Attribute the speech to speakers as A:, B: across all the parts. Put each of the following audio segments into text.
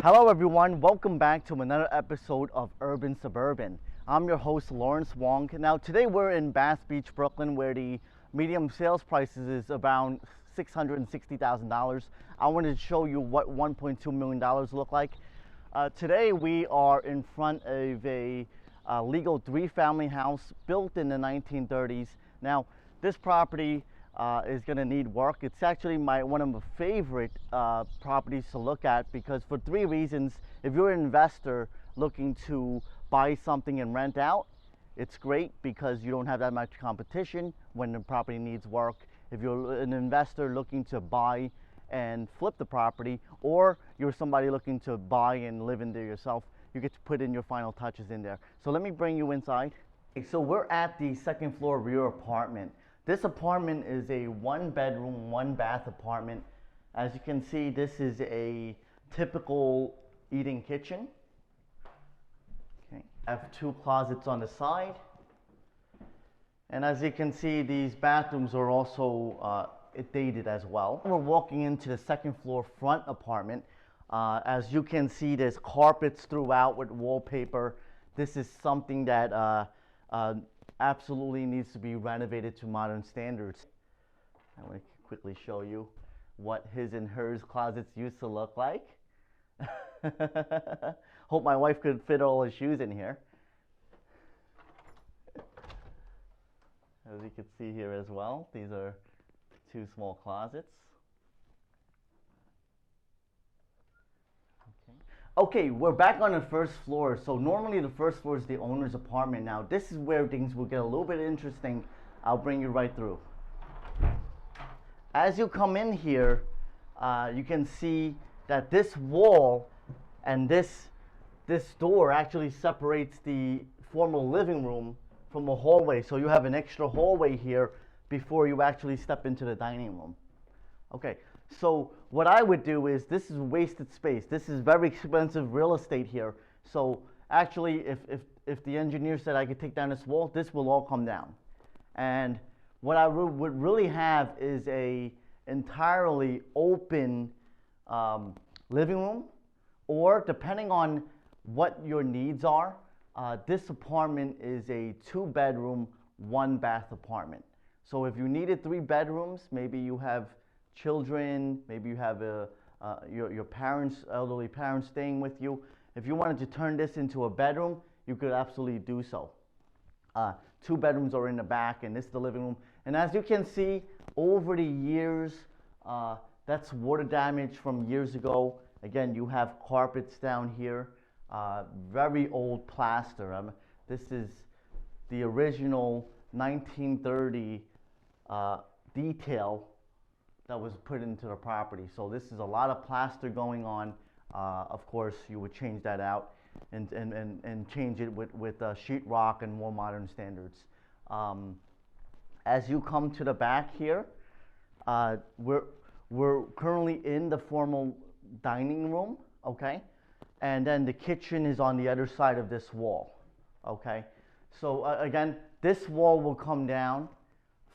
A: Hello everyone, welcome back to another episode of Urban Suburban. I'm your host Lawrence Wong. Now today we're in Bass Beach, Brooklyn, where the medium sales prices is around $660,000. I wanted to show you what $1.2 million look like. Today we are in front of a legal three-family house built in the 1930s. Now this property is going to need work. It's actually one of my favorite properties to look at because for three reasons. If you're an investor looking to buy something and rent out, it's great because you don't have that much competition when the property needs work. If you're an investor looking to buy and flip the property, or you're somebody looking to buy and live in there yourself, you get to put in your final touches in there. So let me bring you inside. So we're at the second floor rear apartment. This apartment is a one bedroom, one bath apartment. As you can see, this is a typical eating kitchen. Okay. I have two closets on the side. And as you can see, these bathrooms are also dated as well. We're walking into the second floor front apartment. As you can see, there's carpets throughout with wallpaper. This is something that absolutely needs to be renovated to modern standards. I want to quickly show you what his and hers closets used to look like. Hope my wife could fit all his shoes in here. As you can see here as well, these are two small closets. Okay, we're back on the first floor. So normally the first floor is the owner's apartment. Now this is where things will get a little bit interesting. I'll bring you right through. As you come in here, you can see that this wall and this door actually separates the formal living room from a hallway. So you have an extra hallway here before you actually step into the dining room. Okay. So what I would do is, this is wasted space. This is very expensive real estate here. So actually, if the engineer said I could take down this wall, this will all come down. And what I would really have is a entirely open living room, or depending on what your needs are, this apartment is a 2-bedroom, 1-bath apartment. So if you needed 3 bedrooms, maybe you have children, maybe you have your parents, elderly parents staying with you. If you wanted to turn this into a bedroom, you could absolutely do so. 2 bedrooms are in the back, and this is the living room. And as you can see, over the years, that's water damage from years ago. Again, you have carpets down here, very old plaster. This is the original 1930 detail that was put into the property. So this is a lot of plaster going on. Of course, you would change that out and change it with sheetrock and more modern standards. As you come to the back here, we're currently in the formal dining room, okay? And then the kitchen is on the other side of this wall, okay? So again, this wall will come down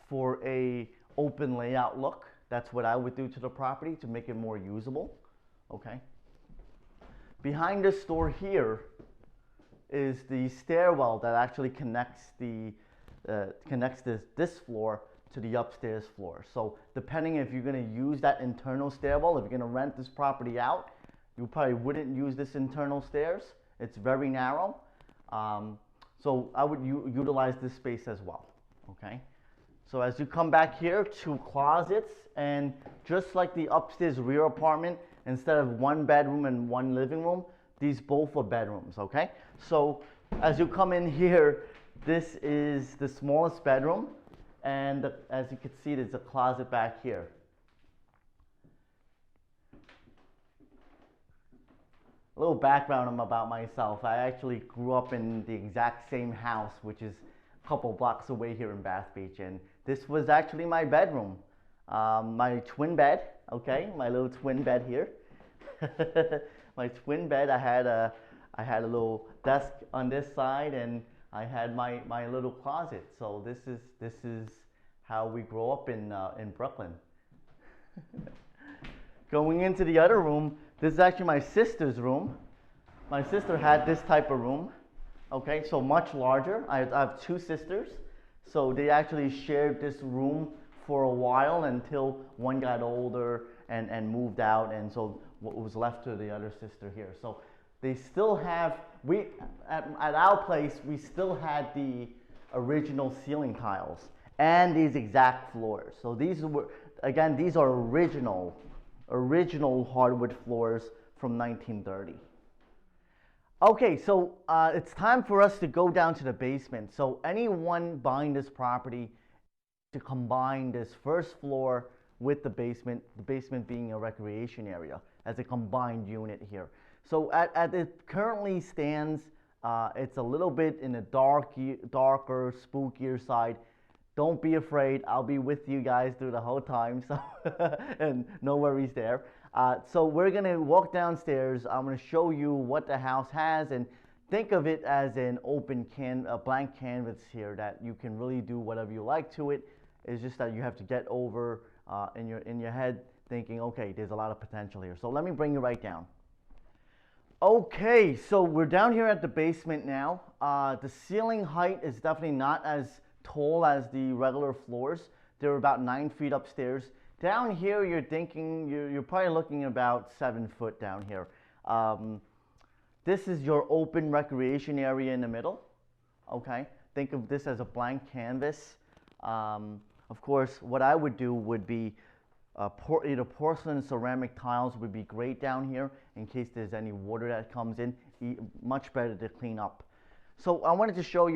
A: for a open layout look. That's what I would do to the property to make it more usable, okay? Behind this door here is the stairwell that actually connects this floor to the upstairs floor. So depending if you're going to use that internal stairwell, if you're going to rent this property out, you probably wouldn't use this internal stairs. It's very narrow. So I would utilize this space as well, okay? So as you come back here, 2 closets, and just like the upstairs rear apartment, instead of 1 bedroom and 1 living room, these both are bedrooms, okay? So as you come in here, this is the smallest bedroom, and as you can see, there's a closet back here. A little background about myself. I actually grew up in the exact same house, which is a couple blocks away here in Bath Beach, and this was actually my bedroom. My twin bed, okay, my little twin bed here. My twin bed, I had a little desk on this side, and I had my little closet. So this is how we grow up in Brooklyn. Going into the other room, this is actually my sister's room. My sister had this type of room. Okay, so much larger. I have two sisters, so they actually shared this room for a while until one got older and moved out, and so what was left to the other sister here. So they still have, at our place, we still had the original ceiling tiles and these exact floors. So these were, again, these are original hardwood floors from 1930. Okay, so it's time for us to go down to the basement. So anyone buying this property to combine this first floor with the basement being a recreation area as a combined unit here. So as it currently stands, it's a little bit in the darker, spookier side. Don't be afraid, I'll be with you guys through the whole time, so and no worries there. So we're gonna walk downstairs. I'm gonna show you what the house has, and think of it as an a blank canvas here that you can really do whatever you like to it. It's just that you have to get over in your head thinking, okay, there's a lot of potential here. So let me bring you right down. Okay, so we're down here at the basement now. The ceiling height is definitely not as tall as the regular floors. They're about 9 feet upstairs. Down here, you're probably looking about 7 foot down here. This is your open recreation area in the middle. Okay, think of this as a blank canvas. Of course, what I would do would be either porcelain, ceramic tiles would be great down here in case there's any water that comes in. Much better to clean up. So I wanted to show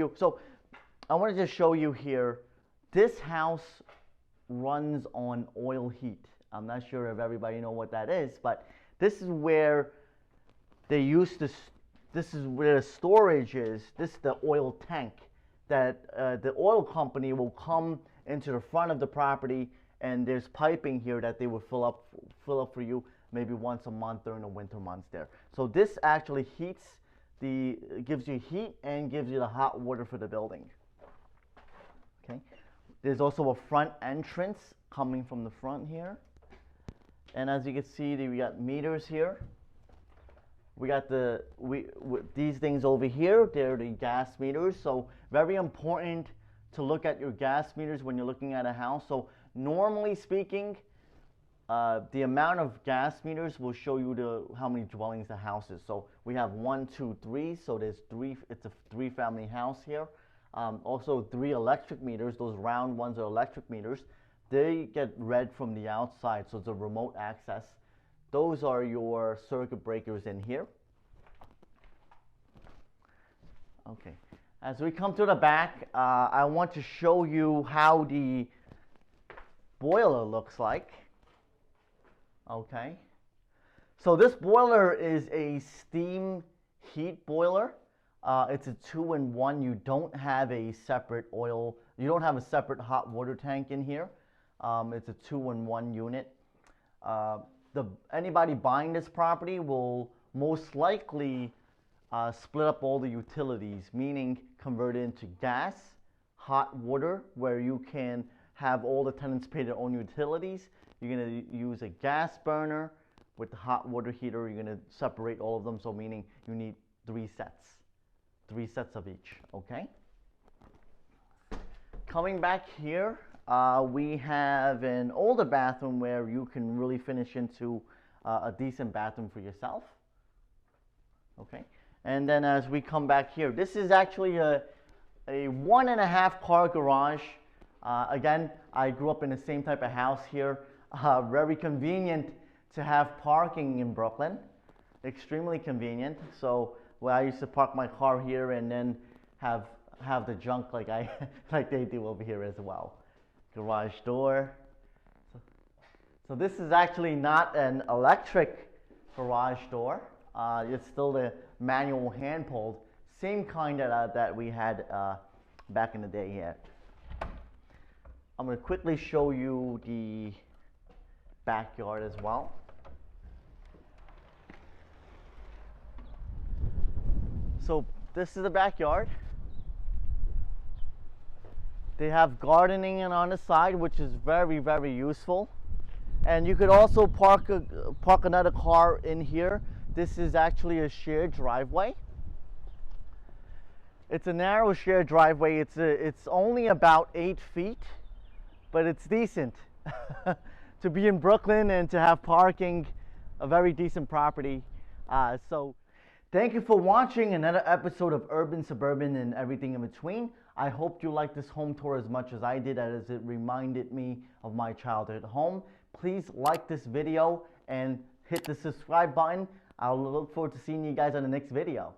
A: you here. This house runs on oil heat. I'm not sure if everybody know what that is, but this is where they used to. This is where the storage is. This is the oil tank that the oil company will come into the front of the property, and there's piping here that they will fill up for you maybe once a month during the winter months there. So this actually gives you heat and gives you the hot water for the building. Okay. There's also a front entrance coming from the front here, and as you can see, we got meters here. We got these things over here. They're the gas meters. So very important to look at your gas meters when you're looking at a house. So normally speaking, the amount of gas meters will show you how many dwellings the house is. So we have 1, 2, 3. So there's 3. It's a 3-family house here. Also 3 electric meters. Those round ones are electric meters. They get read from the outside, so it's a remote access. Those are your circuit breakers in here. Okay. As we come to the back, I want to show you how the boiler looks like. Okay. So this boiler is a steam heat boiler. It's a 2-in-1. You don't have a separate hot water tank in here. It's a 2-in-1 unit. Anybody buying this property will most likely split up all the utilities, meaning convert it into gas, hot water, where you can have all the tenants pay their own utilities. You're going to use a gas burner with the hot water heater. You're going to separate all of them, so meaning you need 3 sets of each. Okay. Coming back here, we have an older bathroom where you can really finish into a decent bathroom for yourself. Okay. And then as we come back here, this is actually a 1.5 car garage. Again, I grew up in the same type of house here. Very convenient to have parking in Brooklyn. Extremely convenient. So I used to park my car here and then have the junk like they do over here as well. Garage door. So this is actually not an electric garage door. It's still the manual hand pulled, same kind that we had back in the day here. I'm going to quickly show you the backyard as well. So this is the backyard. They have gardening on the side, which is very, very useful. And you could also park another car in here. This is actually a shared driveway. It's a narrow shared driveway. It's only about 8 feet, but it's decent to be in Brooklyn and to have parking, a very decent property. So thank you for watching another episode of Urban, Suburban, and everything in between. I hope you liked this home tour as much as I did, as it reminded me of my childhood home. Please like this video and hit the subscribe button. I'll look forward to seeing you guys on the next video.